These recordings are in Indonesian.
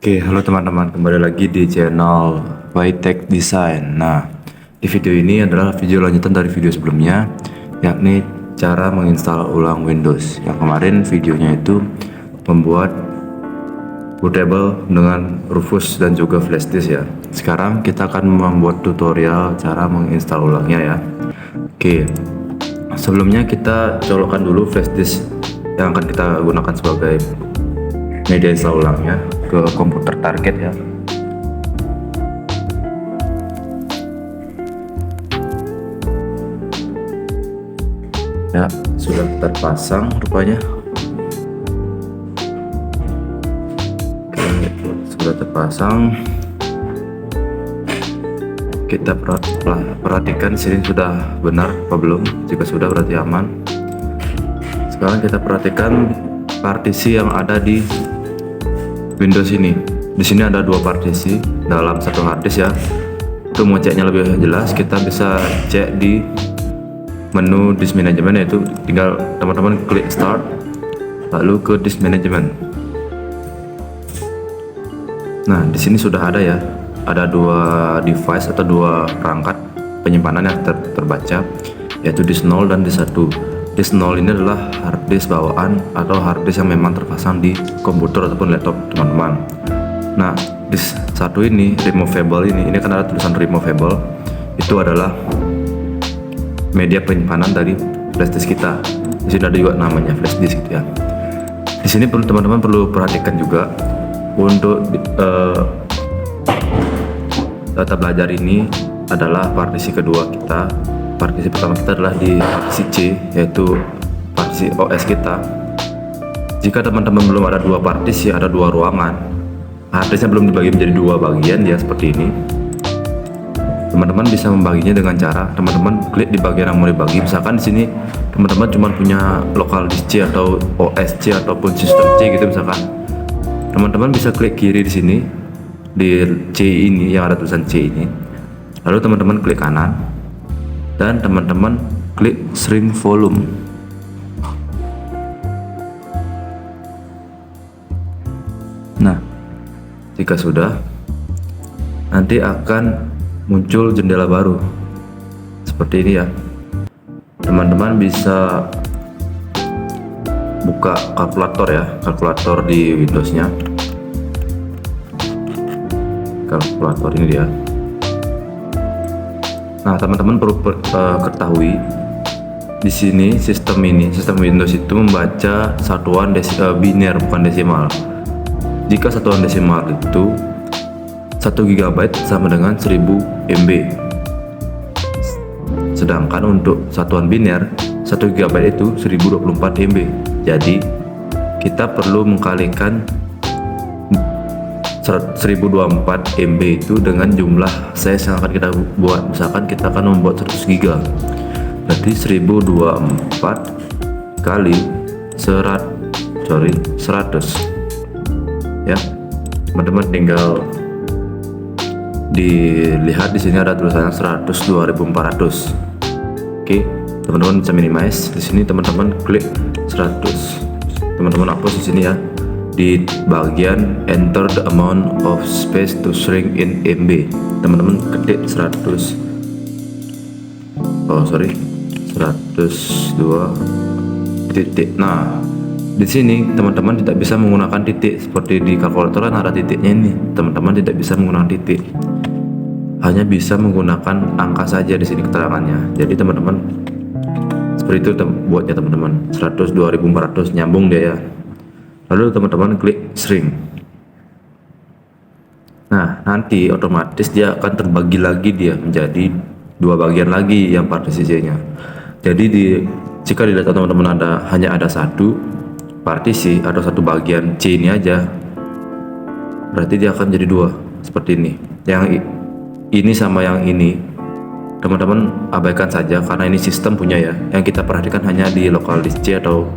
Oke, halo teman-teman, kembali lagi di channel Tech Design. Nah, di video ini adalah video lanjutan dari video sebelumnya, yakni cara menginstal ulang Windows. Yang kemarin videonya itu membuat bootable dengan Rufus dan juga flash disk ya. Sekarang kita akan membuat tutorial cara menginstal ulangnya ya. Oke, sebelumnya kita colokkan dulu flash disk yang akan kita gunakan sebagai media install ulangnya ke komputer target ya. Ya, sudah terpasang rupanya. Oke, sudah terpasang. Kita perhatikan sini sudah benar apa belum. Jika sudah berarti aman. Sekarang kita perhatikan partisi yang ada di Windows ini. Di sini ada dua partisi dalam satu harddisk ya. Untuk mengeceknya lebih jelas, kita bisa cek di menu disk management, yaitu tinggal teman-teman klik start lalu ke disk management. Nah, di sini sudah ada ya. Ada dua device atau dua perangkat penyimpanan yang terbaca, yaitu disk 0 dan disk 1. Disk 0 ini adalah harddisk bawaan atau harddisk yang memang terpasang di komputer ataupun laptop teman-teman. Nah, disk 1 ini removable, ini kan ada tulisan removable. Itu adalah media penyimpanan dari flash disk kita. Di sini ada juga namanya flash disk gitu ya. Di sini teman-teman perlu perhatikan juga untuk data belajar ini adalah partisi kedua kita. Partisi pertama kita adalah di partisi C, yaitu partisi OS kita. Jika teman-teman belum ada dua partisi, ada dua ruangan, harddisknya belum dibagi menjadi dua bagian ya, seperti ini. Teman-teman bisa membaginya dengan cara teman-teman klik di bagian yang mau dibagi. Misalkan di sini teman-teman cuma punya local disk C atau OS C ataupun sistem C gitu misalkan. Teman-teman bisa klik kiri di sini di C ini yang ada tulisan C ini. Lalu teman-teman klik kanan dan teman-teman klik shrink volume. Nah, jika sudah, nanti akan muncul jendela baru seperti ini ya. Teman-teman bisa buka kalkulator ya, kalkulator di Windowsnya. Kalkulator ini dia. Nah, teman-teman perlu ketahui di sini sistem Windows itu membaca satuan biner bukan desimal. Jika satuan desimal itu 1 GB sama dengan 1000 MB. Sedangkan untuk satuan biner 1 GB itu 1024 MB. Jadi kita perlu mengkalikan 1024 MB itu dengan jumlah size yang akan kita buat. Misalkan kita akan membuat 100 GB, berarti 1024 kali 100 ya. Teman-teman tinggal dilihat di sini ada tulisannya 100 2400. Oke, teman-teman bisa minimize di sini. Teman-teman klik 100. Teman-teman hapus di sini ya, di bagian enter the amount of space to shrink in MB. Teman-teman ketik 102. Nah, di sini teman-teman tidak bisa menggunakan titik seperti di kalkulator kan ada titiknya ini. Teman-teman tidak bisa menggunakan titik, hanya bisa menggunakan angka saja di sini keterangannya. Jadi teman-teman seperti itu buatnya teman-teman. 100 2400 nyambung dia ya. Lalu teman-teman klik shrink. Nah, nanti otomatis dia akan terbagi lagi dia menjadi dua bagian lagi yang partisi C-nya. Jadi jika di data teman-teman hanya ada satu partisi atau satu bagian C ini aja, berarti dia akan jadi dua seperti ini. Yang ini sama yang ini teman-teman abaikan saja karena ini sistem punya ya. Yang kita perhatikan hanya di local disk C atau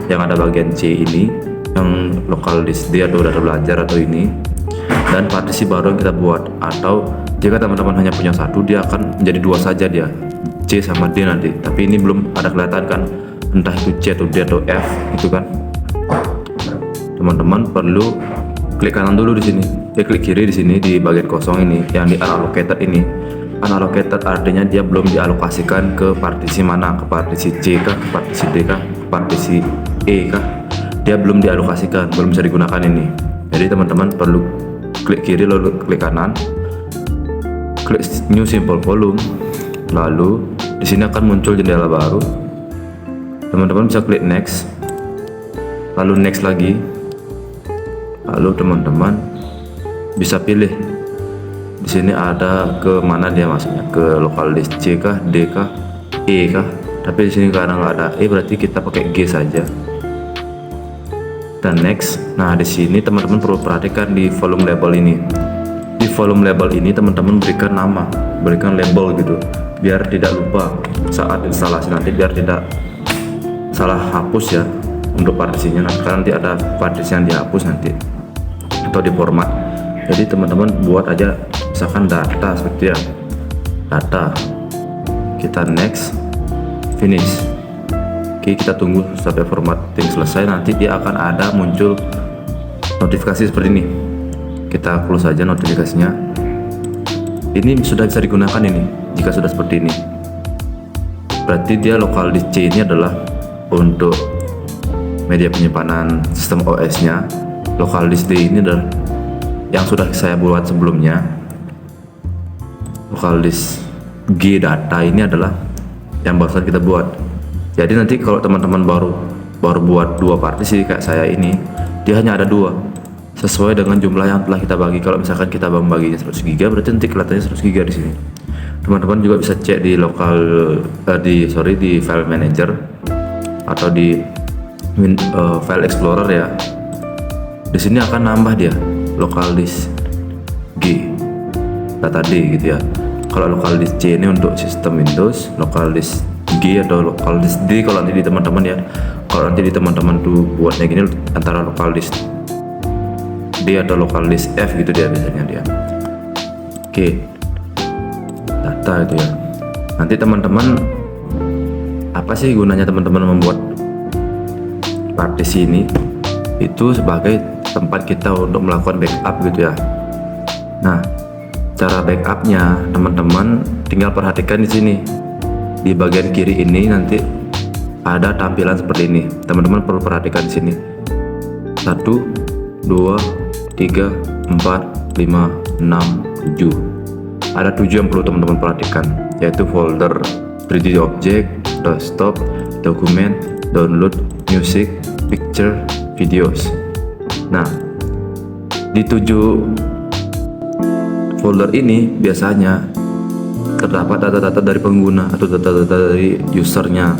yang ada bagian C ini, yang local disk D atau data belajar atau ini, dan partisi baru yang kita buat. Atau jika teman-teman hanya punya satu, dia akan menjadi dua saja dia, C sama D nanti. Tapi ini belum ada kelihatan kan, entah itu C atau D atau F gitu kan. Teman-teman perlu klik kanan dulu di sini, klik kiri di sini di bagian kosong ini yang di unallocated ini. Unallocated artinya dia belum dialokasikan ke partisi mana, ke partisi C kah, ke partisi D kah, ke partisi E kah. Dia belum dialokasikan, belum bisa digunakan ini. Jadi teman-teman perlu klik kiri lalu klik kanan, klik new simple volume, lalu di sini akan muncul jendela baru. Teman-teman bisa klik next, lalu next lagi, lalu teman-teman bisa pilih di sini ada ke mana dia masuknya, ke local disk C kah, D kah, E kah. Tapi di sini karena nggak ada E berarti kita pakai G saja. Dan next. Nah di sini teman-teman perlu perhatikan di volume label ini. Di volume label ini teman-teman berikan nama, berikan label gitu, biar tidak lupa saat instalasi nanti, biar tidak salah hapus ya untuk partisinya. Nah, karena nanti ada partisi yang dihapus nanti atau di format. Jadi teman-teman buat aja misalkan data seperti ya, data, kita next, finish. Oke, kita tunggu sampai formatting selesai, nanti dia akan ada muncul notifikasi seperti ini. Kita close saja notifikasinya. Ini sudah bisa digunakan ini. Jika sudah seperti ini, berarti dia local disk C ini adalah untuk media penyimpanan sistem OS nya. Local disk D ini adalah yang sudah saya buat sebelumnya. Local disk G data ini adalah yang barusan kita buat. Jadi nanti kalau teman-teman baru buat dua partisi kayak saya ini, dia hanya ada dua sesuai dengan jumlah yang telah kita bagi. Kalau misalkan kita membaginya 100 GB berarti nanti kelihatannya 100 GB di sini. Teman-teman juga bisa cek di di file manager atau di file explorer ya. Di sini akan nambah dia local disk G data D gitu ya. Kalau local disk C ini untuk sistem Windows, local disk G atau local disk D kalau nanti di teman-teman ya. Kalau nanti di teman-teman tuh buatnya gini antara local disk D atau local disk F gitu dia biasanya dia. Oke, data itu ya. Nanti teman-teman, apa sih gunanya teman-teman membuat partisi ini? Itu sebagai tempat kita untuk melakukan backup gitu ya. Nah, cara backupnya teman-teman tinggal perhatikan di sini. Di bagian kiri ini nanti ada tampilan seperti ini. Teman-teman perlu perhatikan di sini. 1, 2, 3, 4, 5, 6, 7. Ada 7 yang perlu teman-teman perhatikan, yaitu folder 3D object, desktop, dokumen, download, music, picture, videos. Nah, di 7 folder ini biasanya terdapat data-data dari pengguna atau data-data dari usernya.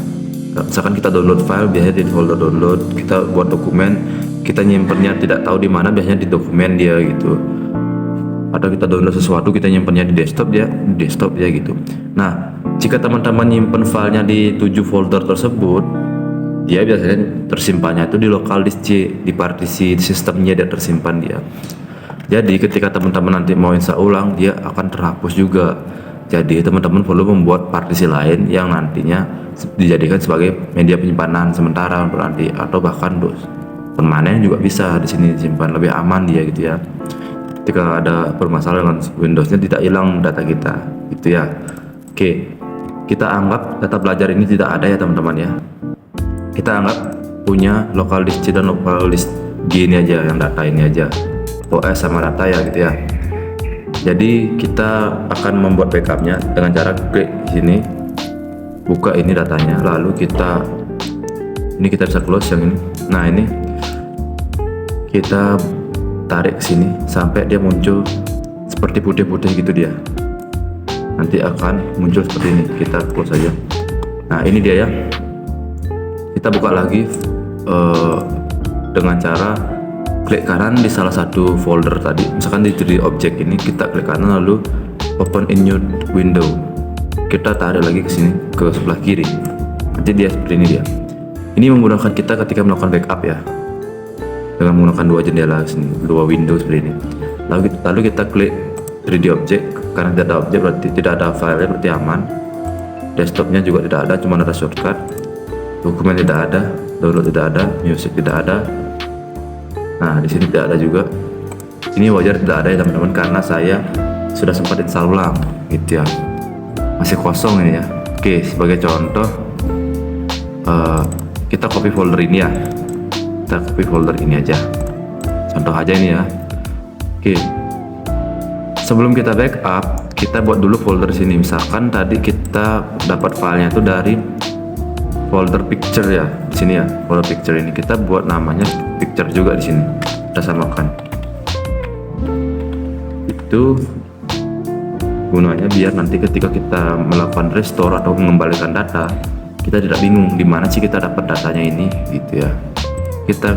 Misalkan kita download file, biasanya di folder download. Kita buat dokumen, kita nyimpennya tidak tahu di mana, biasanya di dokumen dia gitu. Atau kita download sesuatu, kita nyimpennya di desktop dia gitu. Nah, jika teman-teman nyimpen filenya di 7 folder tersebut, dia biasanya tersimpannya itu di local disk C, di partisi sistemnya dia tersimpan dia. Jadi ketika teman-teman nanti mau install ulang, dia akan terhapus juga. Jadi teman-teman perlu membuat partisi lain yang nantinya dijadikan sebagai media penyimpanan sementara untuk nanti, atau bahkan permanen juga bisa di sini disimpan, lebih aman dia gitu ya. Ketika ada permasalahan dengan Windows-nya tidak hilang data kita gitu ya. Oke, kita anggap data belajar ini tidak ada ya teman-teman ya. Kita anggap punya local disk C dan local disk G ini aja, yang data ini aja, OS sama data ya gitu ya. Jadi kita akan membuat backupnya dengan cara klik sini, buka ini datanya, lalu kita bisa close yang ini. Nah ini kita tarik ke sini sampai dia muncul seperti putih-putih gitu dia. Nanti akan muncul seperti ini. Kita close saja. Nah ini dia ya. Kita buka lagi dengan cara klik kanan di salah satu folder tadi, misalkan di 3D object ini, kita klik kanan lalu open in new window. Kita tarik lagi ke sini ke sebelah kiri. Nanti dia seperti ini dia. Ini memudahkan kita ketika melakukan backup ya. Dengan menggunakan dua jendela sini, dua window seperti ini. Lalu kita klik 3D object, karena tidak ada objek berarti tidak ada file, berarti aman. Desktopnya juga tidak ada, cuma ada shortcut. Dokumen tidak ada, download tidak ada, music tidak ada. Nah di sini tidak ada juga. Ini wajar tidak ada ya teman-teman, karena saya sudah sempat install ulang gitu ya, masih kosong ini ya. Oke, sebagai contoh kita copy folder ini ya, kita copy folder ini aja, contoh aja ini ya. Oke, sebelum kita backup, kita buat dulu folder sini. Misalkan tadi kita dapat filenya itu dari folder picture ya, di sini ya, folder picture ini kita buat namanya picture juga di sini, kita samakan. Itu gunanya biar nanti ketika kita melakukan restore atau mengembalikan data, kita tidak bingung di mana sih kita dapat datanya ini gitu ya. Kita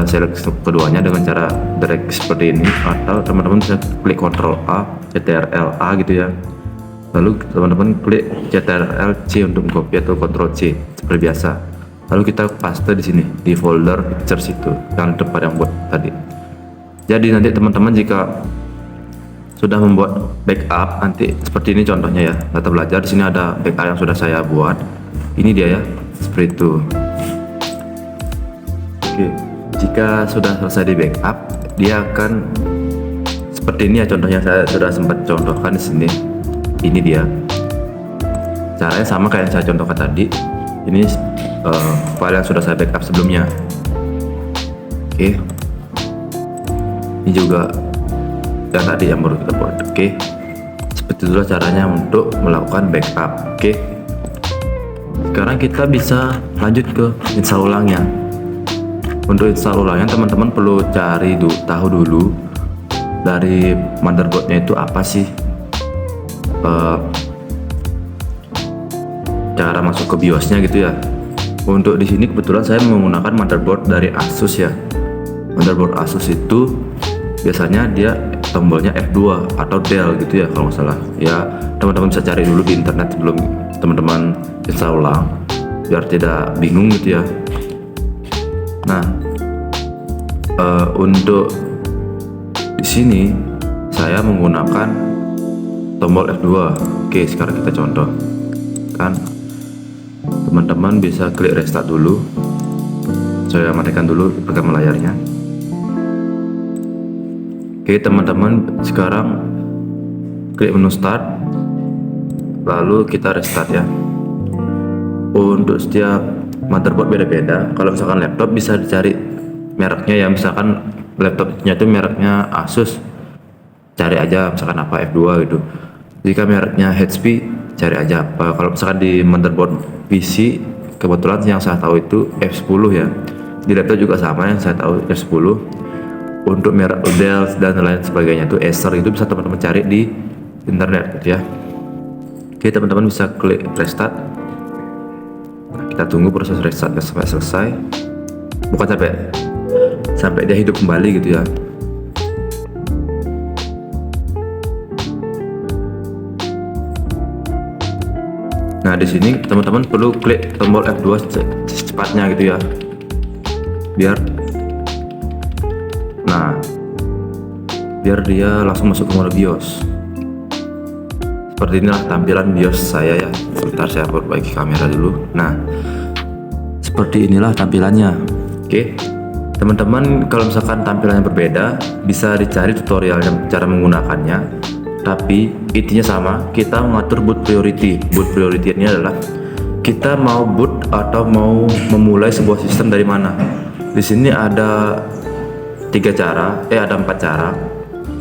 select keduanya dengan cara drag seperti ini, atau teman-teman bisa klik Ctrl A, Ctrl A gitu ya. Lalu teman-teman klik Ctrl C untuk copy atau Ctrl C seperti biasa. Lalu kita paste di sini di folder pictures itu yang tempat yang buat tadi. Jadi nanti teman-teman jika sudah membuat backup, nanti seperti ini contohnya ya, data belajar. Di sini ada backup yang sudah saya buat. Ini dia ya, seperti itu. Oke, jika sudah selesai di backup, dia akan seperti ini ya, contohnya saya sudah sempat contohkan di sini. Ini dia. Caranya sama kayak yang saya contohkan tadi. Ini file yang sudah saya backup sebelumnya. Oke. Ini juga yang tadi yang baru kita buat. Oke, seperti itulah caranya untuk melakukan backup. Oke, sekarang kita bisa lanjut ke install ulangnya. Untuk install ulangnya teman-teman perlu tahu dulu dari motherboardnya itu apa sih, cara masuk ke BIOSnya gitu ya. Untuk di sini kebetulan saya menggunakan motherboard dari Asus ya. Motherboard Asus itu biasanya dia tombolnya F2 atau Del gitu ya kalau nggak salah ya. Teman-teman bisa cari dulu di internet sebelum teman-teman install ulang biar tidak bingung gitu ya. Nah, untuk di sini saya menggunakan tombol F2. Oke, sekarang kita contoh kan, teman-teman bisa klik restart dulu. Saya matikan dulu program layarnya. Oke teman-teman, sekarang klik menu start, lalu kita restart ya. Untuk setiap motherboard beda-beda. Kalau misalkan laptop bisa dicari mereknya ya, misalkan laptopnya itu mereknya Asus, cari aja misalkan apa F2 gitu. Jika mereknya HP, cari aja apa. Kalau misalkan di motherboard PC, kebetulan yang saya tahu itu F10 ya. Di laptop juga sama, yang saya tahu F10. Untuk merek Dell dan lain sebagainya itu Acer, itu bisa teman-teman cari di internet gitu ya. Oke, teman-teman bisa klik restart. Nah, kita tunggu proses restartnya sampai selesai, bukan sampai dia hidup kembali gitu ya. Nah, di sini teman-teman perlu klik tombol F2 secepatnya gitu ya, biar dia langsung masuk ke mode BIOS. Seperti inilah tampilan BIOS saya ya. Sebentar saya perbaiki kamera dulu. Nah, seperti inilah tampilannya. Oke, teman-teman kalau misalkan tampilannya berbeda, bisa dicari tutorialnya cara menggunakannya. Tapi intinya sama, kita mengatur boot priority. Boot priority ini adalah kita mau boot atau mau memulai sebuah sistem dari mana. Di sini ada 4 cara,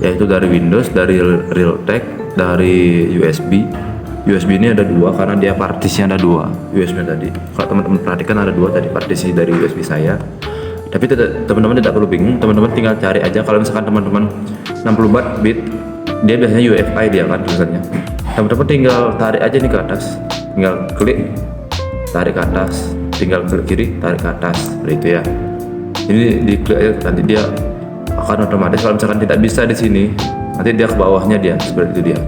yaitu dari Windows, dari Realtek, dari USB. USB ini ada 2 karena dia partisinya ada 2 USB tadi. Kalau teman-teman perhatikan ada 2 tadi partisi dari USB saya. Tapi teman-teman tidak perlu bingung, teman-teman tinggal cari aja. Kalau misalkan teman-teman 64 bit, dia biasanya UEFI dia kan tulisannya. Teman-teman tinggal tarik aja nih ke atas, tinggal klik tarik ke atas, tinggal klik kiri tarik ke atas, seperti itu ya. Ini diklik aja, nanti dia akan otomatis. Kalau misalkan tidak bisa di sini, nanti dia ke bawahnya dia, seperti itu dia.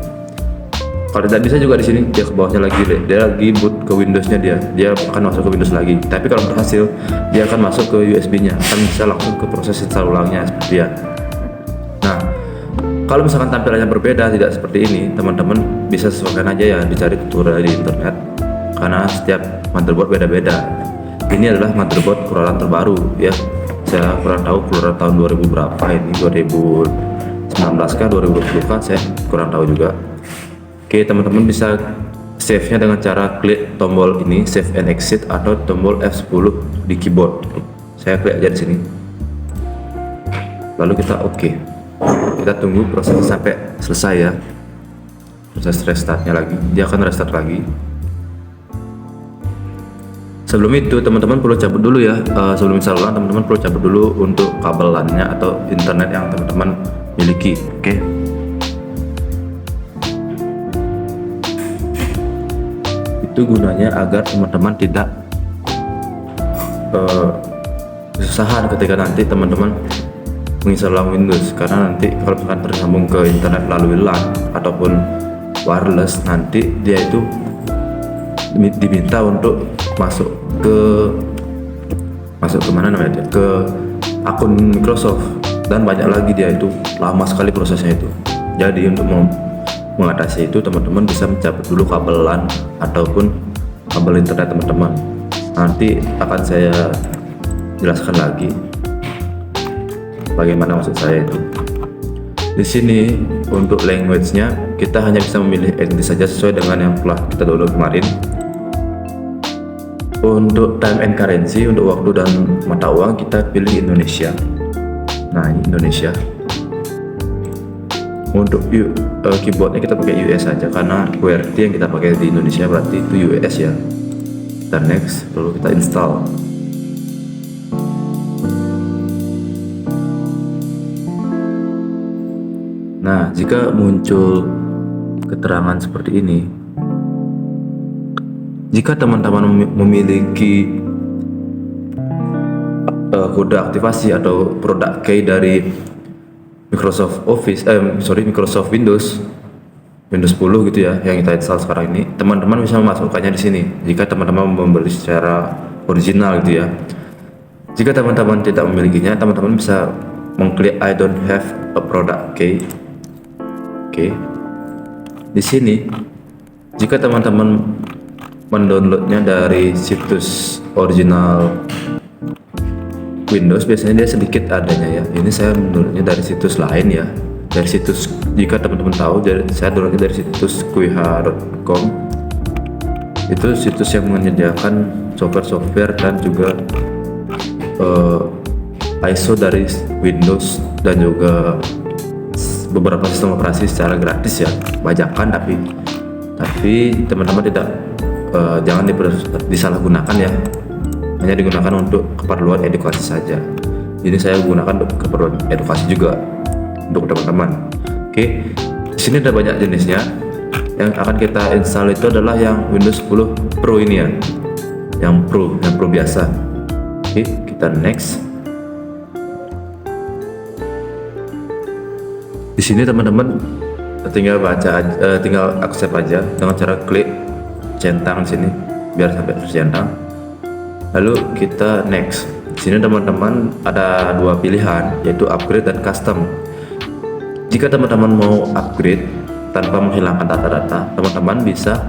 Kalau tidak bisa juga di sini, dia ke bawahnya lagi, dia lagi boot ke Windowsnya, dia akan masuk ke Windows lagi. Tapi kalau berhasil, dia akan masuk ke USB-nya, akan bisa langsung ke proses install ulangnya, seperti ya. Nah, kalau misalkan tampilannya berbeda, tidak seperti ini, teman-teman bisa sesuaikan aja ya, dicari tutorial di internet, karena setiap motherboard beda-beda. Ini adalah motherboard Corolla terbaru ya, saya kurang tahu keluaran tahun 2000 berapa ini, 2019 kah 2020 kah, saya kurang tahu juga. Oke, teman-teman bisa save-nya dengan cara klik tombol ini, save and exit, atau tombol F10 di keyboard. Saya klik aja di sini. Lalu kita oke. Kita tunggu proses sampai selesai ya. Proses restartnya lagi, dia akan restart lagi. Sebelum itu teman-teman perlu cabut dulu ya, sebelum install ulang teman-teman perlu cabut dulu untuk kabel LAN-nya atau internet yang teman-teman miliki. Oke. Itu gunanya agar teman-teman tidak kesusahan ketika nanti teman-teman menginstal ulang Windows, karena nanti kalau misalkan tersambung ke internet melalui LAN ataupun wireless, nanti dia itu diminta untuk masuk ke mana namanya, ke akun Microsoft, dan banyak lagi, dia itu lama sekali prosesnya itu. Jadi untuk mengatasi itu teman-teman bisa mencabut dulu kabel LAN ataupun kabel internet teman-teman. Nanti akan saya jelaskan lagi bagaimana maksud saya itu. Di sini untuk language-nya kita hanya bisa memilih English saja sesuai dengan yang telah kita download kemarin. Untuk time and currency, untuk waktu dan mata uang, kita pilih Indonesia. Nah, ini Indonesia. Untuk keyboardnya kita pakai US saja, karena QWERTY yang kita pakai di Indonesia berarti itu US ya. Kita next, lalu kita install. Nah, jika muncul keterangan seperti ini, jika teman-teman memiliki kode aktivasi atau produk key dari Microsoft Office, Microsoft Windows 10 gitu ya, yang kita install sekarang ini, teman-teman bisa memasukkannya di sini. Jika teman-teman membeli secara original gitu ya. Jika teman-teman tidak memilikinya, teman-teman bisa mengklik I don't have a product key. Oke. Di sini, jika teman-teman mendownloadnya dari situs original Windows, biasanya dia sedikit adanya ya. Ini saya mendownloadnya dari situs lain ya, dari situs, jika teman-teman tahu, saya downloadnya dari situs kuiha.com. Itu situs yang menyediakan software-software dan juga ISO dari Windows dan juga beberapa sistem operasi secara gratis ya, bajakan, tapi teman-teman tidak jangan disalahgunakan ya, hanya digunakan untuk keperluan edukasi saja. Jadi saya gunakan untuk keperluan edukasi juga untuk teman-teman. Oke, di sini ada banyak jenisnya. Yang akan kita install itu adalah yang Windows 10 Pro ini ya, yang Pro biasa. Oke, kita next. Di sini teman-teman tinggal tinggal accept aja dengan cara klik centang sini biar sampai tercentang, lalu kita next. Di sini teman-teman ada dua pilihan, yaitu upgrade dan custom. Jika teman-teman mau upgrade tanpa menghilangkan data-data, teman-teman bisa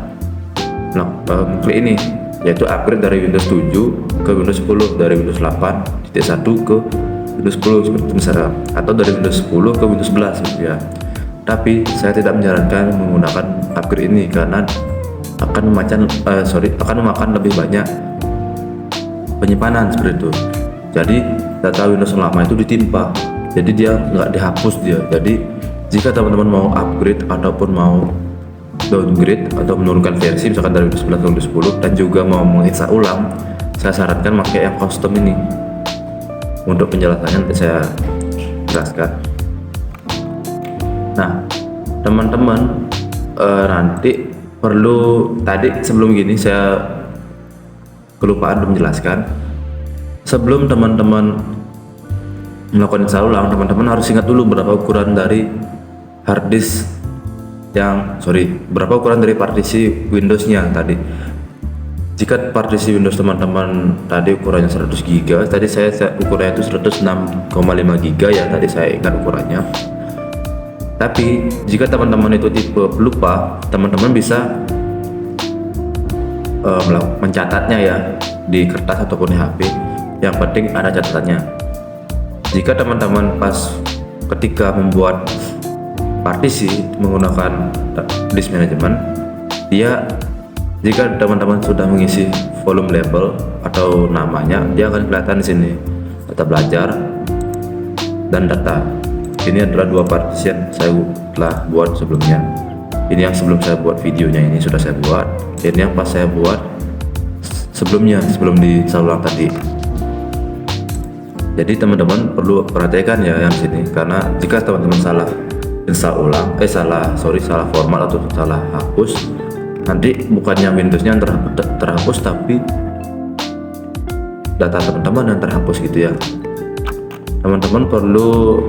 klik ini, yaitu upgrade dari Windows 7 ke Windows 10, dari Windows 8.1 ke Windows 10 seperti itu misalnya, atau dari Windows 10 ke Windows 11 gitu ya. Tapi saya tidak menyarankan menggunakan upgrade ini karena akan memakan lebih banyak penyimpanan seperti itu. Jadi data Windows lama itu ditimpa, jadi dia nggak dihapus dia. Jadi jika teman-teman mau upgrade ataupun mau downgrade atau menurunkan versi misalkan dari Windows 11 ke Windows 10 dan juga mau menginstal ulang, saya sarankan pakai yang custom ini. Untuk penjelasannya nanti saya jelaskan. Nah, teman-teman nanti perlu, tadi sebelum gini saya kelupaan untuk menjelaskan. Sebelum teman-teman melakukan install ulang, teman-teman harus ingat dulu berapa ukuran dari harddisk berapa ukuran dari partisi Windows-nya tadi. Jika partisi Windows teman-teman tadi ukurannya 100 GB, tadi saya ukurannya itu 106,5 GB ya, tadi saya ingat ukurannya. Tapi jika teman-teman itu tipe pelupa, teman-teman bisa mencatatnya ya di kertas ataupun di HP. Yang penting ada catatannya. Jika teman-teman pas ketika membuat partisi menggunakan disk management, jika teman-teman sudah mengisi volume label atau namanya, dia akan kelihatan di sini data belajar dan data. Ini adalah dua partisi yang saya telah buat sebelumnya. Ini yang sebelum saya buat videonya, ini sudah saya buat. Ini yang pas saya buat sebelum diinstal ulang tadi. Jadi teman-teman perlu perhatikan ya yang sini, karena jika teman-teman salah install ulang, salah format atau salah hapus, nanti bukannya Windowsnya yang terhapus, tapi data teman-teman yang terhapus gitu ya. Teman-teman perlu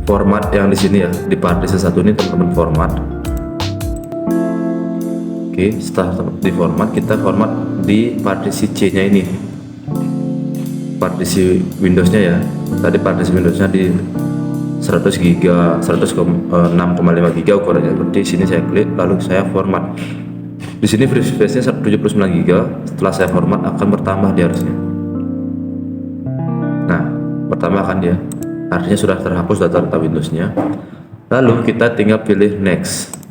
format yang di sini ya, di partisi satu ini teman-teman format. Oke, setelah di format, kita format di partisi C nya ini, partisi Windowsnya ya. Tadi partisi Windowsnya di 100 GB, 106,5 GB ukurannya. Seperti sini saya klik, lalu saya format. Di sini free space-nya 79 GB. Setelah saya format akan bertambah dia harusnya. Nah, bertambah kan dia. Artinya sudah terhapus data-data Windows-nya. Lalu kita tinggal pilih next.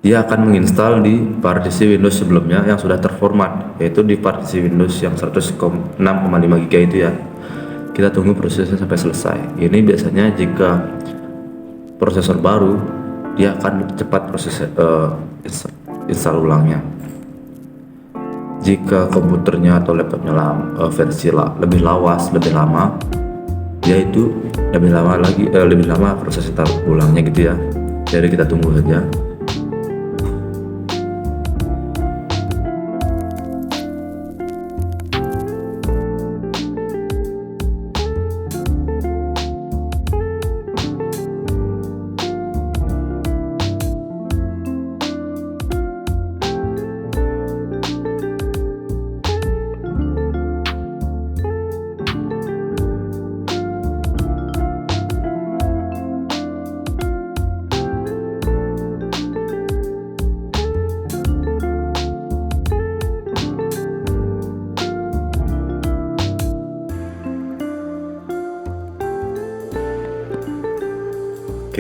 Dia akan menginstal di partisi Windows sebelumnya yang sudah terformat, yaitu di partisi Windows yang 106,5 GB itu ya. Kita tunggu prosesnya sampai selesai. Ini biasanya jika prosesor baru, dia akan cepat proses install ulangnya. Jika komputernya atau laptopnya versi lebih lawas, lebih lama, dia itu lebih lama proses install ulangnya gitu ya. Jadi kita tunggu saja.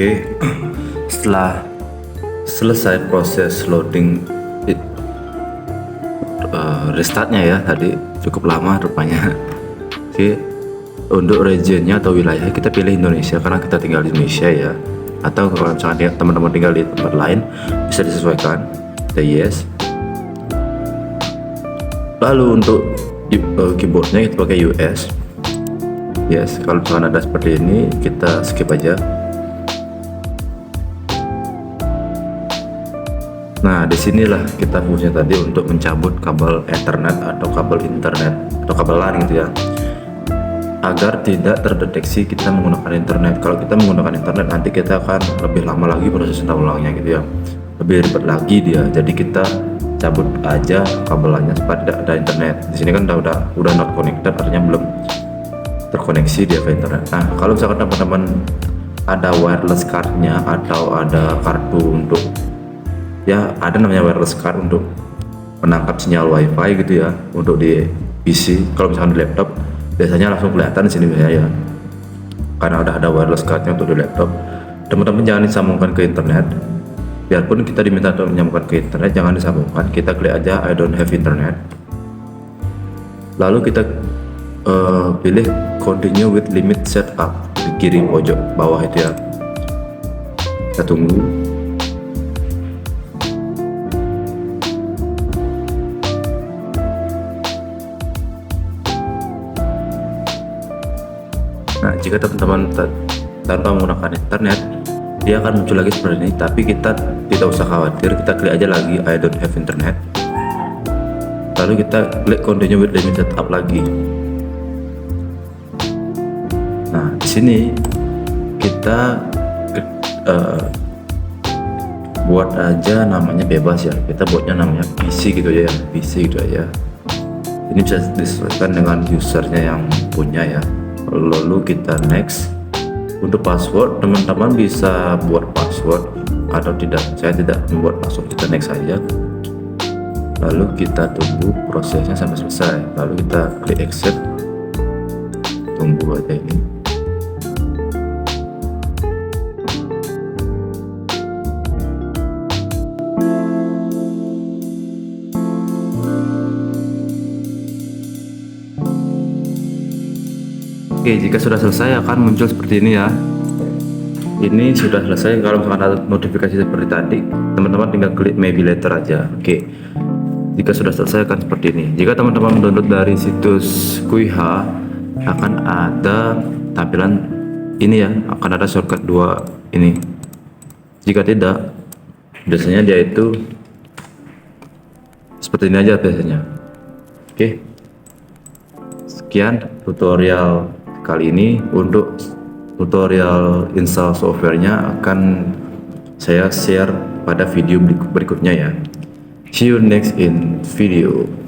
Oke, setelah selesai proses loading restartnya ya, tadi cukup lama rupanya. Oke, untuk regionnya atau wilayah kita pilih Indonesia karena kita tinggal di Indonesia ya, atau kalau misalnya teman-teman tinggal di tempat lain bisa disesuaikan. Kita yes. Lalu untuk keyboardnya kita pakai US. Yes, kalau misalkan ada seperti ini kita skip aja. Nah, disinilah kita fungsinya tadi untuk mencabut kabel Ethernet atau kabel internet atau kabel LAN gitu ya, agar tidak terdeteksi kita menggunakan internet. Kalau kita menggunakan internet nanti kita akan lebih lama lagi proses install ulangnya gitu ya, lebih ribet lagi dia. Jadi kita cabut aja kabelnya supaya tidak ada internet. Di sini kan udah not connected, artinya belum terkoneksi dia ke internet. Nah, kalau misalkan teman-teman ada wireless cardnya atau ada kartu untuk ada namanya wireless card untuk menangkap sinyal wifi gitu ya, untuk di PC. Kalau misalkan di laptop biasanya langsung kelihatan di sini ya, karena udah ada wireless cardnya untuk di laptop. Teman-teman jangan disambungkan ke internet, biarpun kita diminta untuk menyambungkan ke internet jangan disambungkan. Kita klik aja I don't have internet, lalu kita pilih continue with limit setup di kiri pojok bawah itu ya. Kita tunggu. Nah, jika teman-teman tanpa menggunakan internet, dia akan muncul lagi seperti ini, tapi kita tidak usah khawatir. Kita klik aja lagi I don't have internet, lalu kita klik continue with limit setup lagi. Nah, di sini kita buat aja namanya bebas ya, kita buatnya namanya PC gitu ya, PC gitu aja. Ini bisa disesuaikan dengan usernya yang punya ya. Lalu kita next. Untuk password teman-teman bisa buat password atau tidak, saya tidak membuat password, kita next saja. Lalu kita tunggu prosesnya sampai selesai, lalu kita klik accept. tunggu aja ini. Oke, jika sudah selesai akan muncul seperti ini ya. Ini sudah selesai. Kalau misalkan ada notifikasi seperti tadi, teman-teman tinggal klik maybe later aja. Oke, jika sudah selesai akan seperti ini. Jika teman-teman download dari situs Kuiha, akan ada tampilan ini ya, akan ada shortcut 2 ini. Jika tidak, biasanya dia itu seperti ini aja biasanya. Oke, sekian tutorial kali ini. Untuk tutorial install softwarenya akan saya share pada video berikutnya ya. See you next in video.